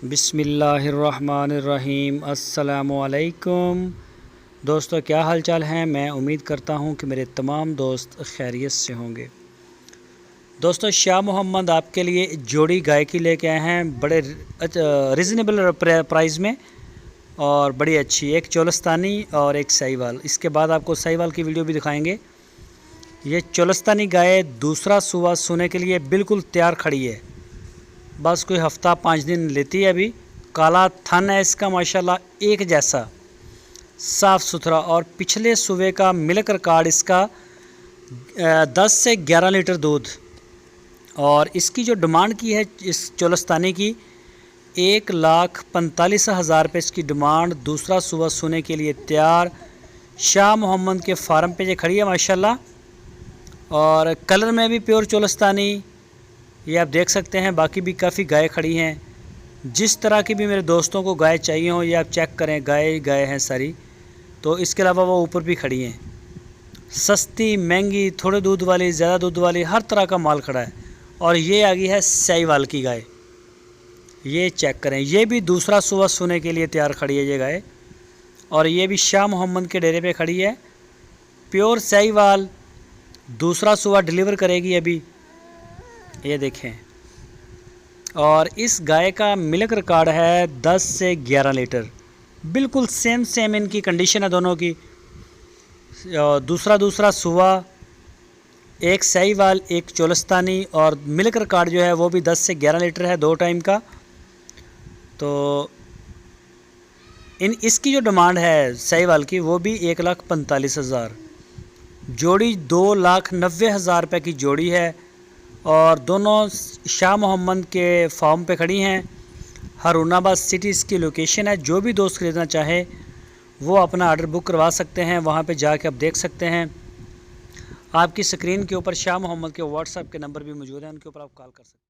बिस्मिल्लाहिर्रहमानिर्रहीम। अस्सलामुअलैकुम दोस्तों, क्या हाल चाल हैं। मैं उम्मीद करता हूं कि मेरे तमाम दोस्त खैरियत से होंगे। दोस्तों, शाह मोहम्मद आपके लिए जोड़ी गाय की लेके आए हैं बड़े रिजनेबल प्राइस में और बड़ी अच्छी। एक चोलस्तानी और एक साहिवाल। इसके बाद आपको साहिवाल की वीडियो भी दिखाएंगे। ये चोलस्तानी गाय दूसरा सुबह सोने के लिए बिल्कुल तैयार खड़ी है। बस कोई हफ्ता 5 दिन लेती है। अभी काला थन है इसका, माशाल्लाह एक जैसा साफ़ सुथरा। और पिछले सुबह का मिल्क रिकॉर्ड इसका 10 से 11 लीटर दूध। और इसकी जो डिमांड की है इस चोलस्तानी की 1,45,000 रुपये इसकी डिमांड। दूसरा सुबह सोने के लिए तैयार शाह मोहम्मद के फार्म पे ये खड़ी है माशाल्लाह। और कलर में भी प्योर चोलस्तानी, ये आप देख सकते हैं। बाकी भी काफ़ी गाय खड़ी हैं। जिस तरह की भी मेरे दोस्तों को गाय चाहिए हो ये आप चेक करें, गाय हैं सारी। तो इसके अलावा वो ऊपर भी खड़ी हैं। सस्ती, महंगी, थोड़े दूध वाली, ज़्यादा दूध वाली, हर तरह का माल खड़ा है। और ये आ गई है साहिवाल की गाय, ये चेक करें। ये भी दूसरा सुबह सोने के लिए तैयार खड़ी है ये गाय। और ये भी शाह मोहम्मद के डेरे पे खड़ी है। प्योर साहिवाल दूसरा सुबह डिलीवर करेगी अभी, ये देखें। और इस गाय का मिल्क रिकॉर्ड है 10 से 11 लीटर। बिल्कुल सेम इनकी कंडीशन है दोनों की। दूसरा सुबह, एक साहिवाल एक चोलस्तानी। और मिल्क रिकॉर्ड जो है वो भी 10 से 11 लीटर है, 2 टाइम का। तो इसकी जो डिमांड है साहिवाल की वो भी 1,45,000। जोड़ी 2,90,000 रुपये की जोड़ी है। और दोनों शाह मोहम्मद के फार्म पे खड़ी हैं। हारूनाबाद सिटी इसकी लोकेशन है। जो भी दोस्त खरीदना चाहे वो अपना ऑर्डर बुक करवा सकते हैं। वहाँ पे जाके आप देख सकते हैं। आपकी स्क्रीन के ऊपर शाह मोहम्मद के व्हाट्सएप के नंबर भी मौजूद हैं, उनके ऊपर आप कॉल कर सकते हैं।